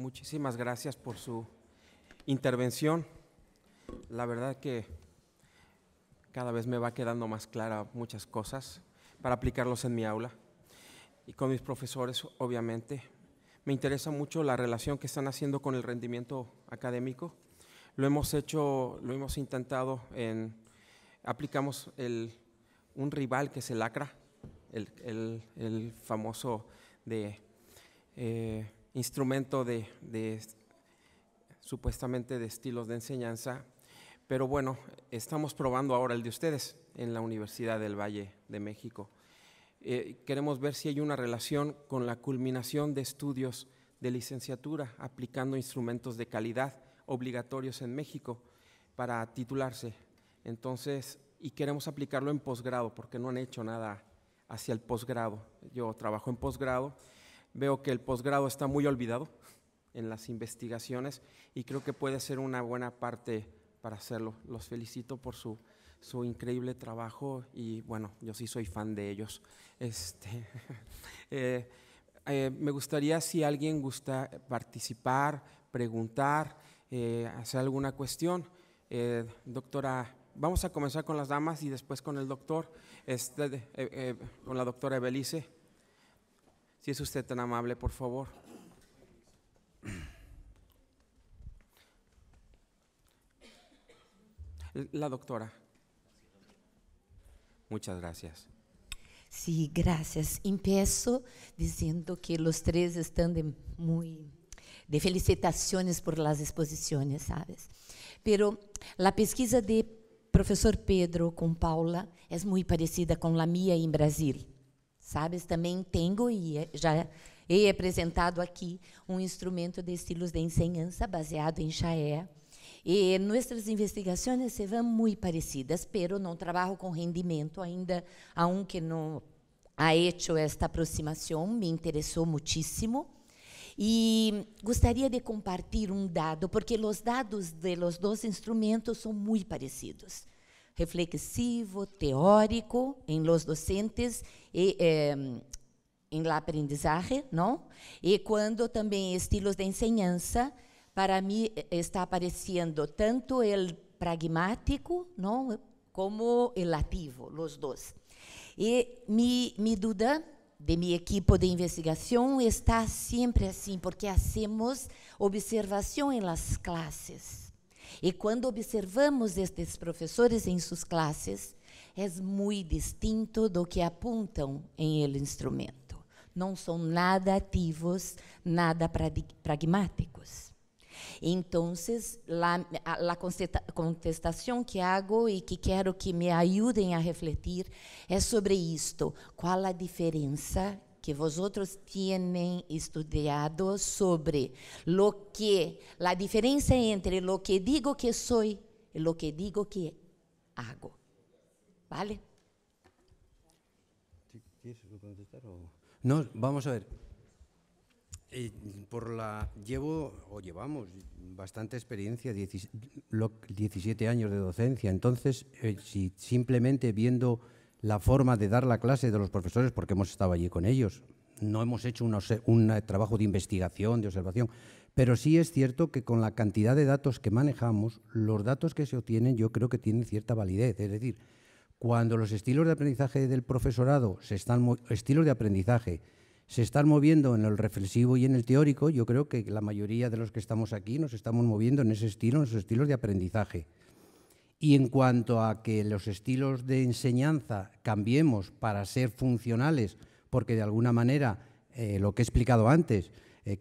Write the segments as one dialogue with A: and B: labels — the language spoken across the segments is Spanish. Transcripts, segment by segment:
A: muchísimas gracias por su intervención. La verdad que cada vez me va quedando más clara muchas cosas para aplicarlos en mi aula y con mis profesores, obviamente. Me interesa mucho la relación que están haciendo con el rendimiento académico. Lo hemos intentado aplicamos un rival que es el ACRA, el famoso instrumento supuestamente de estilos de enseñanza, pero bueno, estamos probando ahora el de ustedes en la Universidad del Valle de México. Queremos ver si hay una relación con la culminación de estudios de licenciatura aplicando instrumentos de calidad obligatorios en México para titularse. Entonces, y queremos aplicarlo en posgrado porque no han hecho nada hacia el posgrado. Yo trabajo en posgrado, veo que el posgrado está muy olvidado en las investigaciones y creo que puede ser una buena parte para hacerlo. Los felicito por su increíble trabajo y bueno, yo sí soy fan de ellos. Me gustaría, si alguien gusta participar, preguntar, hacer alguna cuestión. Doctora, vamos a comenzar con las damas y después con el doctor, con la doctora Ebelice. Si es usted tan amable, por favor. La doctora. Muchas gracias.
B: Sí, gracias. Empiezo diciendo que los tres están de felicitaciones por las exposiciones, ¿sabes? Pero la pesquisa de profesor Pedro con Paula es muy parecida con la mía en Brasil, ¿sabes? También tengo y ya he presentado aquí un instrumento de estilos de enseñanza baseado en Chaea. E nossas investigações se vão muito parecidas, pero não trabalho com rendimento ainda, aunque não ha hecho esta aproximação, me interessou muitíssimo. E gostaria de compartilhar um dado, porque os dados de los dois instrumentos são muito parecidos. Reflexivo, teórico, em los docentes e em la aprendizaje, não? E quando também estilos de enseñanza, para mim está aparecendo tanto o pragmático, não, como o ativo, os dois. E minha dúvida de meu equipo de investigação está sempre assim, porque hacemos observação em las classes. E quando observamos estes professores em suas classes, é muito distinto do que apontam em el instrumento. Não são nada ativos, nada pragmáticos. Entonces, la contestación que hago y que quiero que me ayuden a refletir es sobre esto. ¿Cuál la diferencia que vosotros tienen estudiado sobre la diferencia entre lo que digo que soy y lo que digo que hago? ¿Vale?
C: ¿Quieres contestar o...? No, vamos a ver. Llevamos bastante experiencia, 17 años de docencia, entonces si simplemente viendo la forma de dar la clase de los profesores, porque hemos estado allí con ellos, no hemos hecho un trabajo de investigación, de observación, pero sí es cierto que con la cantidad de datos que manejamos, los datos que se obtienen yo creo que tienen cierta validez, es decir, cuando los estilos de aprendizaje del profesorado se están moviendo en el reflexivo y en el teórico, yo creo que la mayoría de los que estamos aquí nos estamos moviendo en ese estilo, en esos estilos de aprendizaje. Y en cuanto a que los estilos de enseñanza cambiemos para ser funcionales, porque de alguna manera, lo que he explicado antes,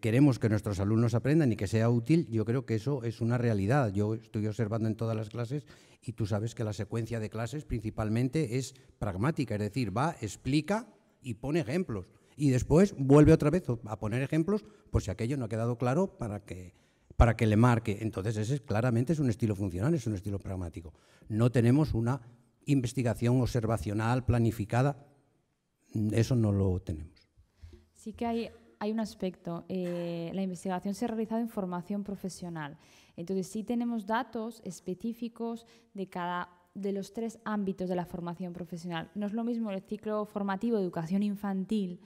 C: queremos que nuestros alumnos aprendan y que sea útil, yo creo que eso es una realidad. Yo estoy observando en todas las clases y tú sabes que la secuencia de clases principalmente es pragmática, es decir, va, explica y pone ejemplos. Y después vuelve otra vez a poner ejemplos, por si aquello no ha quedado claro, para que le marque. Entonces, ese claramente es un estilo funcional, es un estilo pragmático. No tenemos una investigación observacional, planificada, eso no lo tenemos.
D: Sí que hay un aspecto, la investigación se ha realizado en formación profesional. Entonces, sí tenemos datos específicos de los tres ámbitos de la formación profesional. No es lo mismo el ciclo formativo de educación infantil,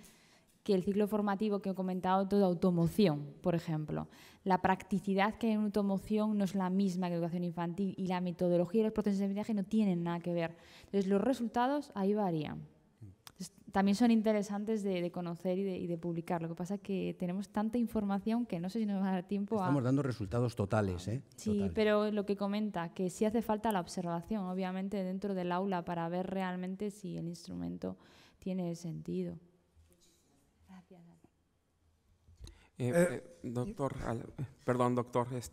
D: que el ciclo formativo que he comentado de automoción, por ejemplo. La practicidad que hay en automoción no es la misma que educación infantil y la metodología y los procesos de aprendizaje no tienen nada que ver. Entonces, los resultados ahí varían. Entonces, también son interesantes de conocer y de publicar. Lo que pasa es que tenemos tanta información que no sé si nos va a dar tiempo
C: Estamos dando resultados totales, ¿eh?
D: Sí,
C: Totales.
D: pero lo que comenta, que sí hace falta la observación, obviamente, dentro del aula para ver realmente si el instrumento tiene sentido.
A: Doctor, perdón, doctor, es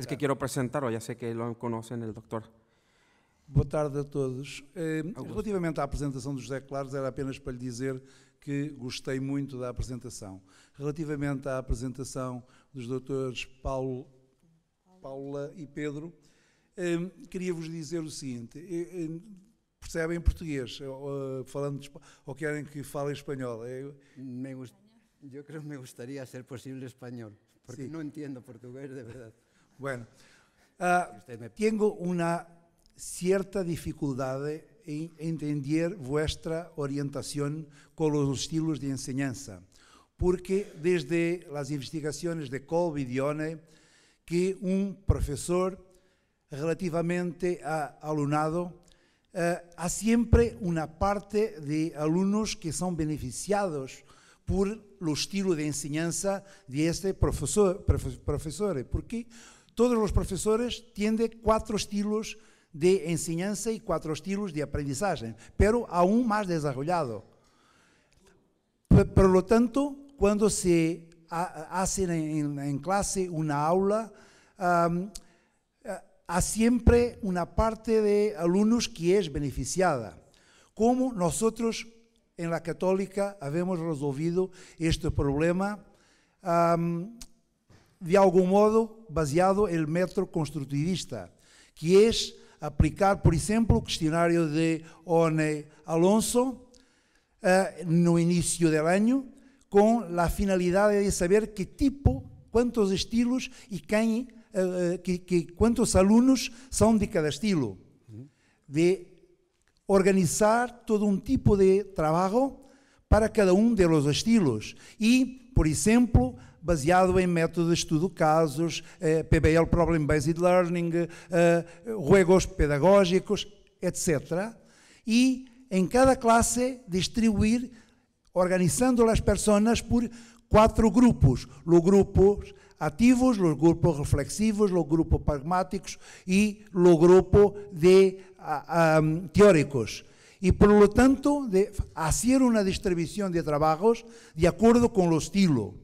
A: que quiero presentarlo, ya sé que lo conocen, el doctor.
E: Boa tarde a todos. Relativamente à apresentação do José Claros, era apenas para lhe dizer que gostei muito da apresentação. Relativamente à apresentação dos doutores Paula e Pedro, queria-vos dizer o seguinte, percebem português, falando ou querem que fale espanhol?
C: Yo creo que me gustaría ser posible español, porque
E: Sí.
C: no entiendo portugués de verdad.
E: Bueno, tengo una cierta dificuldade em entender vuestra orientación con los estilos de enseñanza, porque desde las investigaciones de Kolbe y Dione, que un profesor relativamente a alumnado, há siempre una parte de alumnos que son beneficiados por lo estilo de enseñanza de este profesor, porque todos los profesores tienen 4 estilos de enseñanza y 4 estilos de aprendizaje, pero aún más desarrollado. Por lo tanto, cuando se hace en clase una aula, há siempre una parte de alumnos que es beneficiada. Como nosotros en la Católica habemos resolvido este problema de algún modo baseado en el método constructivista, que es aplicar, por ejemplo, o questionário de One Alonso no inicio del año, con la finalidad de saber qué tipo, cuántos estilos y cuántos alumnos son de cada estilo. De organizar todo un tipo de trabajo para cada uno de los estilos y, por ejemplo, baseado en métodos de estudo de casos, PBL, Problem Based Learning, juegos pedagógicos, etc. Y en cada clase distribuir, organizando las personas por 4 grupos, los grupos ativos, los grupos reflexivos, los grupos pragmáticos y los grupos de teóricos. Y por lo tanto, de hacer una distribución de trabajos de acuerdo con el estilo.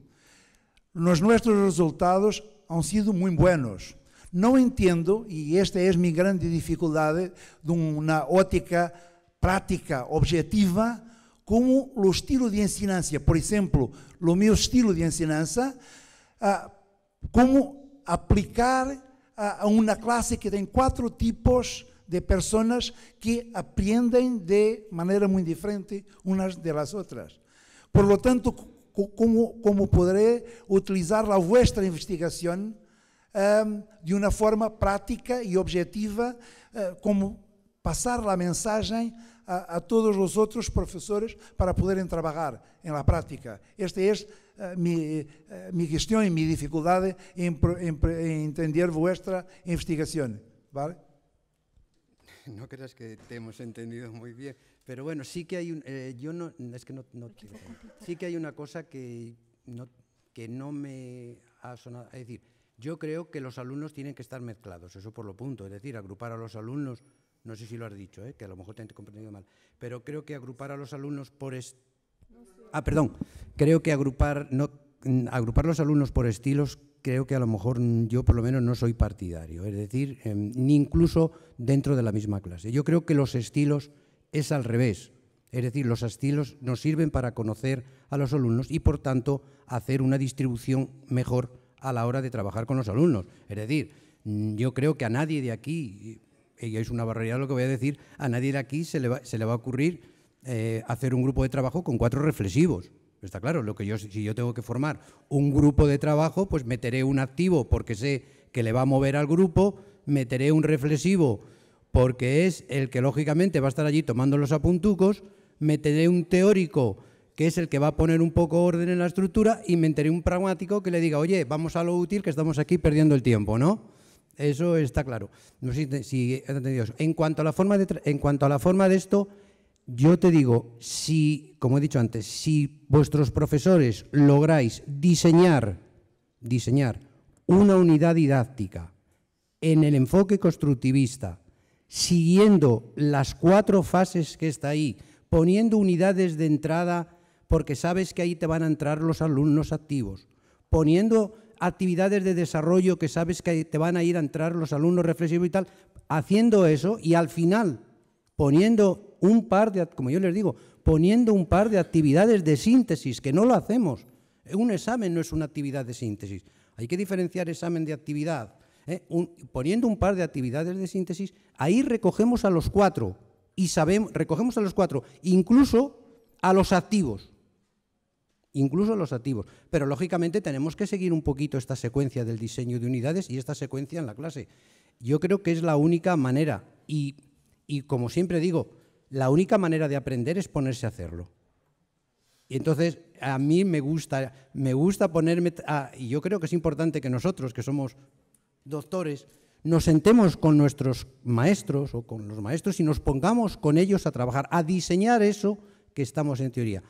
E: Nuestros resultados han sido muy buenos. No entiendo, y esta es mi grande dificultad, de una óptica práctica objetiva, como el estilo de enseñanza, por ejemplo, lo mío estilo de enseñanza, como aplicar a una clase que tiene 4 tipos de personas que aprenden de manera muy diferente unas de las otras. Por lo tanto, ¿cómo podré utilizar la vuestra investigación de una forma práctica y objetiva, como pasar la mensaje a todos los otros profesores para poderem trabalhar en la práctica? Esta es mi cuestión y mi dificultad en entender vuestra investigación, ¿vale?
C: No creas que te hemos entendido muy bien, pero bueno, sí que hay sí que hay una cosa que no me ha sonado, es decir, yo creo que los alumnos tienen que estar mezclados, eso por lo punto, es decir, agrupar a los alumnos, no sé si lo has dicho, que a lo mejor te he comprendido mal, pero creo que agrupar a los alumnos creo que agrupar los alumnos por estilos, creo que a lo mejor yo por lo menos no soy partidario, es decir, ni incluso dentro de la misma clase. Yo creo que los estilos es al revés, es decir, los estilos nos sirven para conocer a los alumnos y por tanto hacer una distribución mejor a la hora de trabajar con los alumnos. Es decir, yo creo que a nadie de aquí, y es una barbaridad lo que voy a decir, a nadie de aquí se le va a ocurrir hacer un grupo de trabajo con 4 reflexivos. Está claro, si yo tengo que formar un grupo de trabajo, pues meteré un activo porque sé que le va a mover al grupo, meteré un reflexivo porque es el que lógicamente va a estar allí tomando los apuntucos, meteré un teórico que es el que va a poner un poco orden en la estructura, y meteré un pragmático que le diga, oye, vamos a lo útil, que estamos aquí perdiendo el tiempo, ¿no? Eso está claro. No sé si he entendido eso. En cuanto a la forma de esto, yo te digo, si, como he dicho antes, si vuestros profesores lográis diseñar una unidad didáctica en el enfoque constructivista, siguiendo las 4 fases que está ahí, poniendo unidades de entrada porque sabes que ahí te van a entrar los alumnos activos, poniendo actividades de desarrollo que sabes que te van a ir a entrar los alumnos reflexivos y tal, haciendo eso, y al final poniendo un par de, como yo les digo, poniendo un par de actividades de síntesis, que no lo hacemos. Un examen no es una actividad de síntesis. Hay que diferenciar examen de actividad. Poniendo un par de actividades de síntesis, ahí recogemos a los 4 y recogemos a los 4, incluso a los activos. Pero lógicamente tenemos que seguir un poquito esta secuencia del diseño de unidades y esta secuencia en la clase. Yo creo que es la única manera, y como siempre digo, la única manera de aprender es ponerse a hacerlo. Y entonces a mí me gusta ponerme, y yo creo que es importante que nosotros, que somos doctores, nos sentemos con nuestros maestros o con los maestros y nos pongamos con ellos a trabajar, a diseñar eso que estamos en teoría.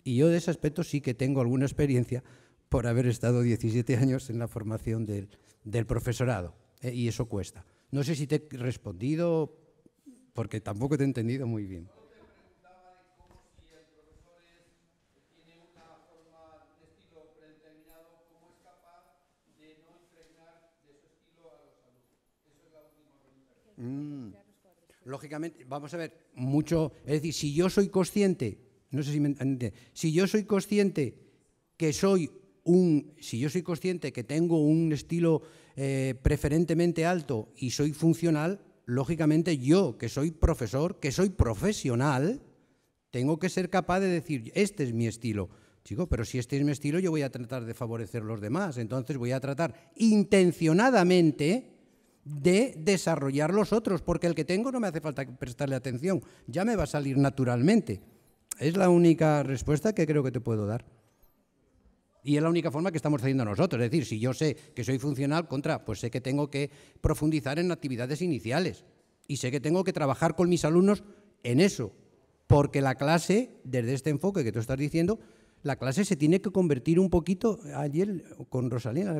C: Y yo de ese aspecto sí que tengo alguna experiencia por haber estado 17 años en la formación del profesorado, y eso cuesta. No sé si te he respondido, porque tampoco te he entendido muy bien. Lógicamente, vamos a ver, es decir, si yo soy consciente, no sé si me entiende, si yo soy consciente que tengo un estilo preferentemente alto y soy funcional, lógicamente yo, que soy profesor, que soy profesional, tengo que ser capaz de decir, este es mi estilo. Chico, pero si este es mi estilo, yo voy a tratar de favorecer a los demás, entonces voy a tratar intencionadamente de desarrollar los otros, porque el que tengo no me hace falta prestarle atención, ya me va a salir naturalmente. Es la única respuesta que creo que te puedo dar. Y es la única forma que estamos haciendo nosotros. Es decir, si yo sé que soy funcional, pues sé que tengo que profundizar en actividades iniciales y sé que tengo que trabajar con mis alumnos en eso, porque la clase, desde este enfoque que tú estás diciendo, la clase se tiene que convertir un poquito, ayer con Rosalina,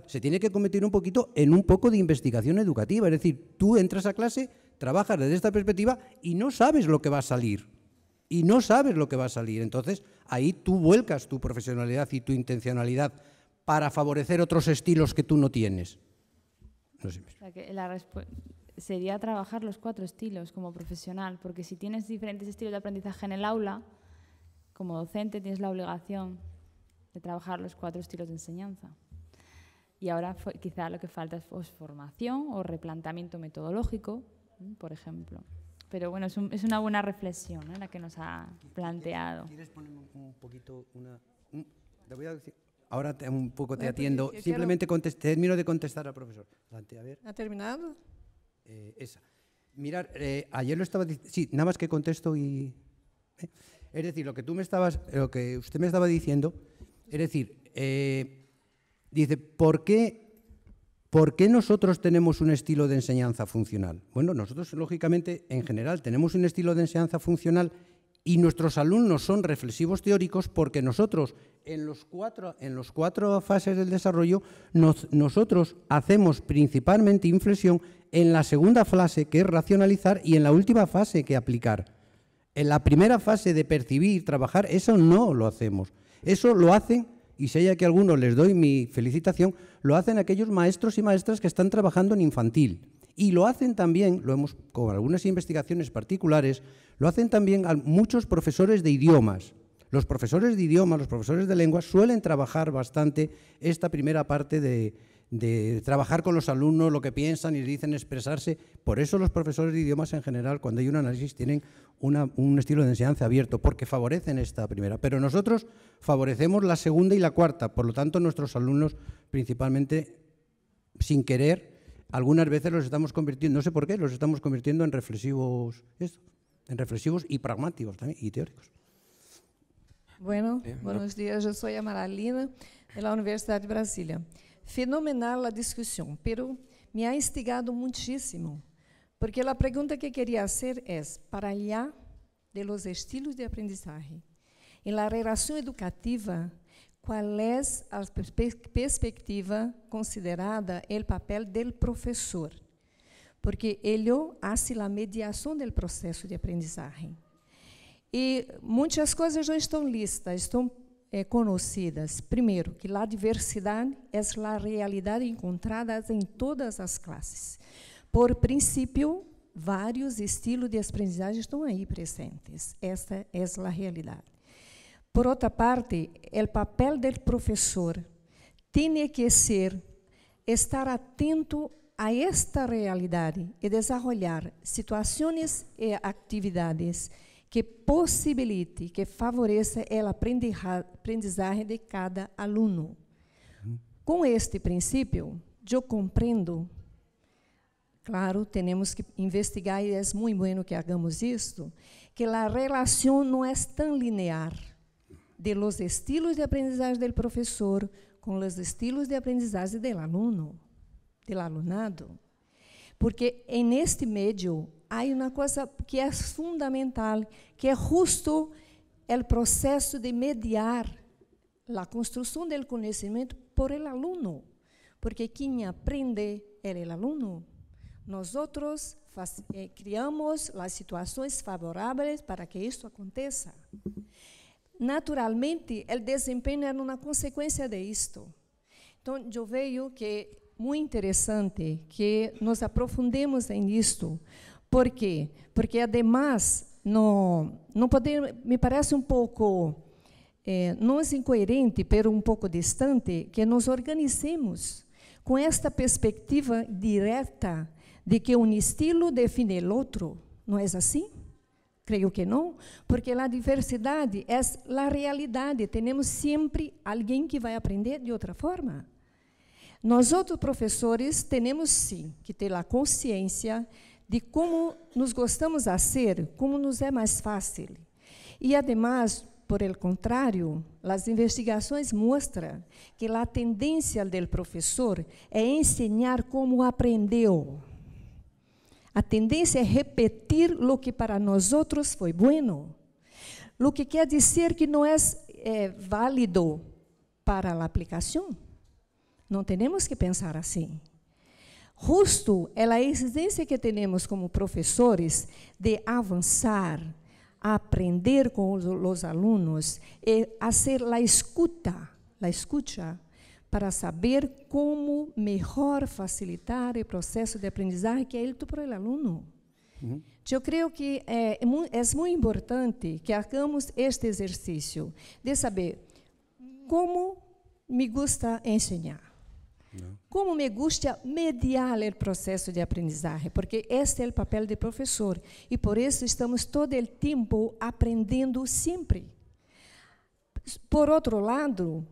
C: se tiene que convertir un poquito en un poco de investigación educativa. Es decir, tú entras a clase, trabajas desde esta perspectiva y no sabes lo que va a salir. Entonces, ahí tú vuelcas tu profesionalidad y tu intencionalidad para favorecer otros estilos que tú no tienes. No sé.
D: O sea, que sería trabajar los 4 estilos como profesional, porque si tienes diferentes estilos de aprendizaje en el aula, como docente tienes la obligación de trabajar los 4 estilos de enseñanza. Y ahora quizá lo que falta es formación o replanteamiento metodológico, por ejemplo. Pero bueno, es una buena reflexión, ¿no?, la que nos ha planteado.
C: ¿Quieres ponerme un poquito te voy a decir, ahora un poco te atiendo. Simplemente termino de contestar al profesor. Adelante, a ver.
F: ¿Ha terminado?
C: Esa. Mirar, ayer lo estaba diciendo. Sí, nada más que contesto y... Es decir, lo que usted me estaba diciendo, es decir, dice, ¿por qué nosotros tenemos un estilo de enseñanza funcional? Bueno, nosotros, lógicamente, en general, tenemos un estilo de enseñanza funcional y nuestros alumnos son reflexivos teóricos porque nosotros, en los cuatro fases del desarrollo, nosotros hacemos principalmente inflexión en la segunda fase, que es racionalizar, y en la última fase, que es aplicar. En la primera fase de percibir, trabajar, eso no lo hacemos. Eso lo hacen, y si hay aquí algunos les doy mi felicitación, lo hacen aquellos maestros y maestras que están trabajando en infantil. Y lo hacen también, con algunas investigaciones particulares, lo hacen también muchos profesores de idiomas. Los profesores de idiomas, los profesores de lenguas suelen trabajar bastante esta primera parte de trabajar con los alumnos, lo que piensan y dicen, expresarse. Por eso los profesores de idiomas en general, cuando hay un análisis, tienen un estilo de enseñanza abierto, porque favorecen esta primera. Pero nosotros favorecemos la segunda y la cuarta, por lo tanto nuestros alumnos, principalmente, sin querer, algunas veces los estamos convirtiendo, no sé por qué, los estamos convirtiendo en reflexivos y pragmáticos también, y teóricos.
F: Bueno, buenos días, eu sou a Maralina, da Universidade de Brasília. Fenomenal a discussão, pero me ha instigado muitíssimo, porque a pergunta que queria fazer é, para allá de los estilos de aprendizagem, em la relação educativa, qual é a perspectiva considerada o papel do professor? Porque ele hace a mediação do processo de aprendizagem. E muitas coisas já estão listas, estão conhecidas. Primeiro, que a diversidade é a realidade encontrada em todas as classes. Por princípio, vários estilos de aprendizagem estão aí presentes. Esta é a realidade. Por outra parte, o papel do professor tem que ser estar atento a esta realidade e desenvolver situações e atividades que possibilite, que favoreça a aprendizagem de cada aluno. Com este princípio, eu compreendo, claro, temos que investigar, e é muito bueno que hagamos isto, que a relação não é tão linear de los estilos de aprendizagem do professor com os estilos de aprendizagem do aluno, do alunado. Porque neste meio há uma coisa que é fundamental, que é justo o processo de mediar a construção do conhecimento por el aluno, porque quem aprende é o aluno. Nós criamos as situações favoráveis para que isto aconteça. Naturalmente, o desempenho é uma consequência disto. Então, eu vejo que é muito interessante que nos aprofundemos nisto. Por quê? Porque, además, me parece um pouco, não é incoerente, mas um pouco distante, que nos organizemos com esta perspectiva direta de que um estilo define o outro. Não é assim? Creio que não, porque a diversidade é a realidade. Temos sempre alguém que vai aprender de outra forma. Nós, outros professores, temos sim que ter a consciência de como nos gostamos a ser, como nos é mais fácil. E, además, por el contrário, as investigações mostram que a tendência do professor é ensinar como aprendeu. A tendência é repetir o que para nós outros foi bueno. O que quer dizer que não é válido para a aplicação. Não temos que pensar assim. Justo é a exigência que temos como professores de avançar, a aprender com os alunos e fazer a escuta para saber como melhor facilitar o processo de aprendizagem que é feito por el aluno. Eu creio que é muito importante que hagamos este exercício de saber como me gusta ensinar, como me gusta mediar o processo de aprendizagem, porque este é o papel do professor e por isso estamos todo o tempo aprendendo sempre. Por outro lado,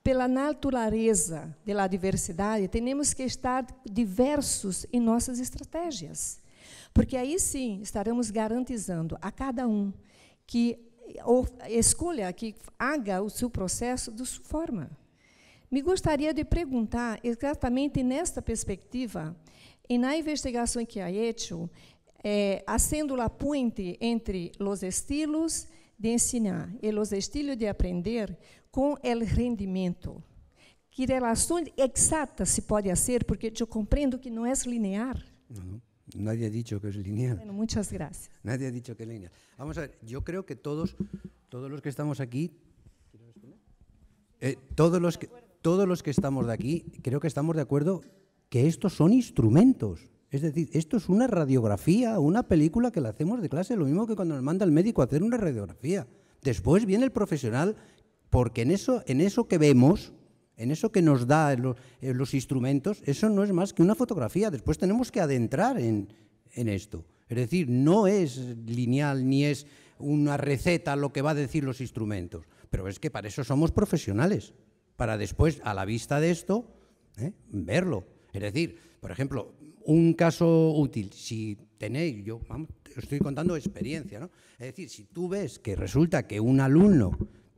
F: pela natureza da diversidade, temos que estar diversos em nossas estratégias, porque aí sim estaremos garantizando a cada um que escolha, que haga o seu processo de sua forma. Me gostaria de perguntar, exatamente nesta perspectiva, e na investigação que há feito, fazendo a ponte entre os estilos de ensinar e os estilos de aprender com o rendimento. Que relação exata se pode fazer, porque eu compreendo que não é linear.
C: Nadie ha dicho que es lineal.
F: Bueno, muchas gracias.
C: Nadie ha dicho que es lineal. Vamos a ver, yo creo que todos los que estamos aquí, todos los que estamos de aquí, creo que estamos de acuerdo que estos son instrumentos. Es decir, esto es una radiografía, una película que la hacemos de clase, lo mismo que cuando nos manda el médico a hacer una radiografía. Después viene el profesional, porque en eso que vemos, en eso que nos da los instrumentos, eso no es más que una fotografía. Después tenemos que adentrar en esto. Es decir, no es lineal ni es una receta lo que va a decir los instrumentos, pero es que para eso somos profesionales, para después, a la vista de esto, verlo. Es decir, por ejemplo, un caso útil, si tenéis, estoy contando experiencia, ¿no? Es decir, si tú ves que resulta que un alumno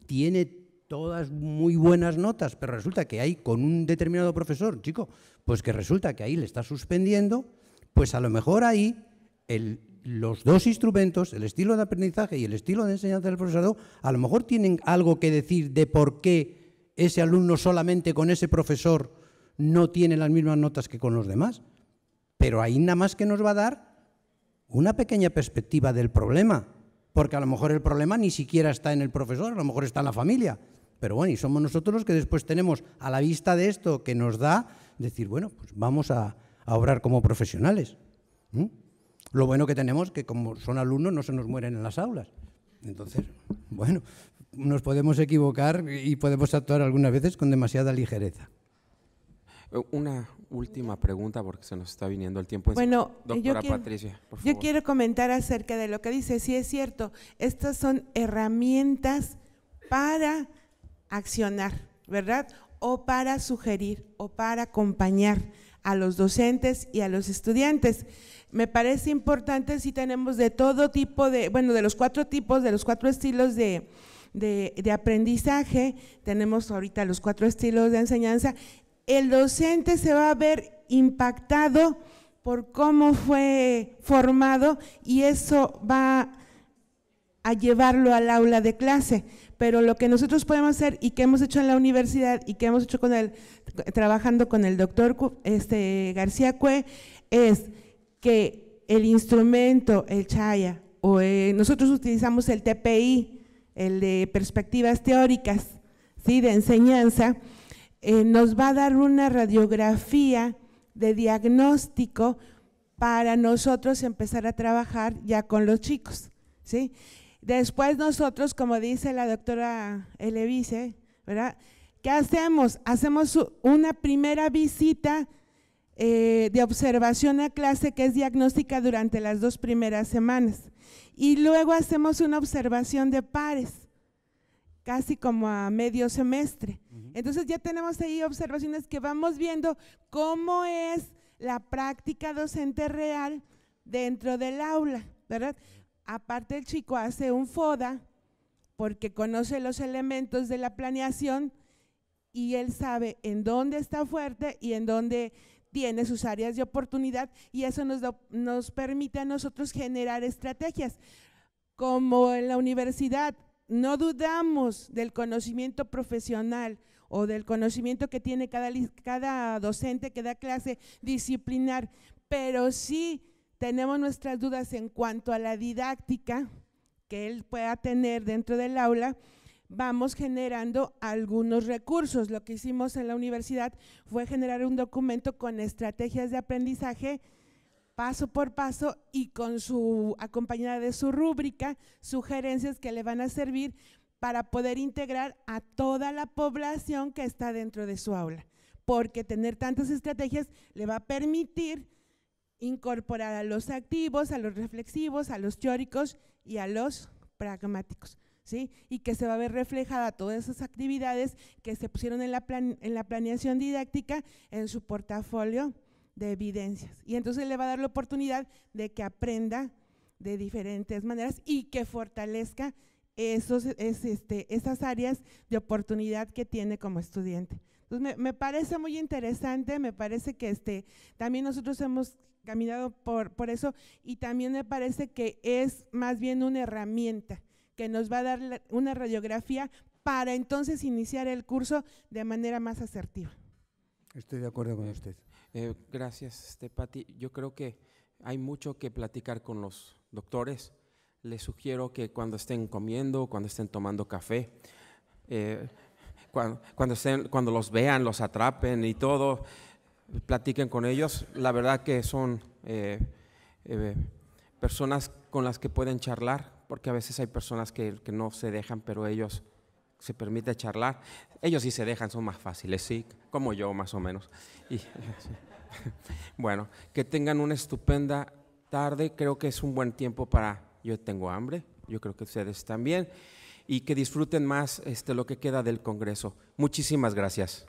C: tiene todas muy buenas notas, pero resulta que hay con un determinado profesor, chico, pues que resulta que ahí le está suspendiendo, pues a lo mejor ahí los dos instrumentos, el estilo de aprendizaje y el estilo de enseñanza del profesorado, a lo mejor tienen algo que decir de por qué ese alumno solamente con ese profesor no tiene las mismas notas que con los demás. Pero ahí nada más que nos va a dar una pequeña perspectiva del problema, porque a lo mejor el problema ni siquiera está en el profesor, a lo mejor está en la familia. Pero bueno, y somos nosotros los que después tenemos a la vista de esto que nos da, decir, bueno, pues vamos a obrar como profesionales. Lo bueno que tenemos es que como son alumnos no se nos mueren en las aulas. Entonces, bueno, nos podemos equivocar y podemos actuar algunas veces con demasiada ligereza.
A: Una última pregunta porque se nos está viniendo el tiempo.
G: Bueno,
A: doctora Patricia, por favor.
G: Yo quiero comentar acerca de lo que dice. Sí, es cierto, estas son herramientas para accionar, ¿verdad? O para sugerir o para acompañar a los docentes y a los estudiantes. Me parece importante si tenemos de todo tipo de, bueno, de los 4 tipos, de los 4 estilos de aprendizaje, tenemos ahorita los 4 estilos de enseñanza. El docente se va a ver impactado por cómo fue formado y eso va a llevarlo al aula de clase. Pero lo que nosotros podemos hacer y que hemos hecho en la universidad y que hemos hecho trabajando con el doctor García Cue, es que el instrumento, el Chaya, o nosotros utilizamos el TPI, el de perspectivas teóricas, ¿sí?, de enseñanza, nos va a dar una radiografía de diagnóstico para nosotros empezar a trabajar ya con los chicos, ¿sí? Después nosotros, como dice la doctora Elevice, ¿verdad? ¿Qué hacemos? Hacemos una primera visita de observación a clase que es diagnóstica durante las 2 primeras semanas y luego hacemos una observación de pares, casi como a medio semestre. Entonces ya tenemos ahí observaciones que vamos viendo cómo es la práctica docente real dentro del aula, ¿verdad? Aparte el chico hace un FODA porque conoce los elementos de la planeación y él sabe en dónde está fuerte y en dónde tiene sus áreas de oportunidad y eso nos permite a nosotros generar estrategias. Como en la universidad no dudamos del conocimiento profesional o del conocimiento que tiene cada docente que da clase disciplinar, pero sí tenemos nuestras dudas en cuanto a la didáctica que él pueda tener dentro del aula, vamos generando algunos recursos. Lo que hicimos en la universidad fue generar un documento con estrategias de aprendizaje paso por paso y con acompañada de su rúbrica, sugerencias que le van a servir para poder integrar a toda la población que está dentro de su aula, porque tener tantas estrategias le va a permitir incorporar a los activos, a los reflexivos, a los teóricos y a los pragmáticos, ¿sí? Y que se va a ver reflejada todas esas actividades que se pusieron en la planeación didáctica en su portafolio de evidencias. Y entonces le va a dar la oportunidad de que aprenda de diferentes maneras y que fortalezca esas áreas de oportunidad que tiene como estudiante. Entonces me parece muy interesante, me parece que también nosotros hemos caminado por eso y también me parece que es más bien una herramienta que nos va a dar una radiografía para entonces iniciar el curso de manera más asertiva.
C: Estoy de acuerdo con usted.
A: Gracias, Pati. Yo creo que hay mucho que platicar con los doctores. Les sugiero que cuando estén comiendo, cuando estén tomando café, cuando los vean, los atrapen y todo, platiquen con ellos. La verdad que son personas con las que pueden charlar, porque a veces hay personas que no se dejan, pero ellos se permite charlar. Ellos sí se dejan, son más fáciles, sí, como yo más o menos. Bueno, que tengan una estupenda tarde. Creo que es un buen tiempo yo tengo hambre, yo creo que ustedes también, y que disfruten más lo que queda del Congreso. Muchísimas gracias.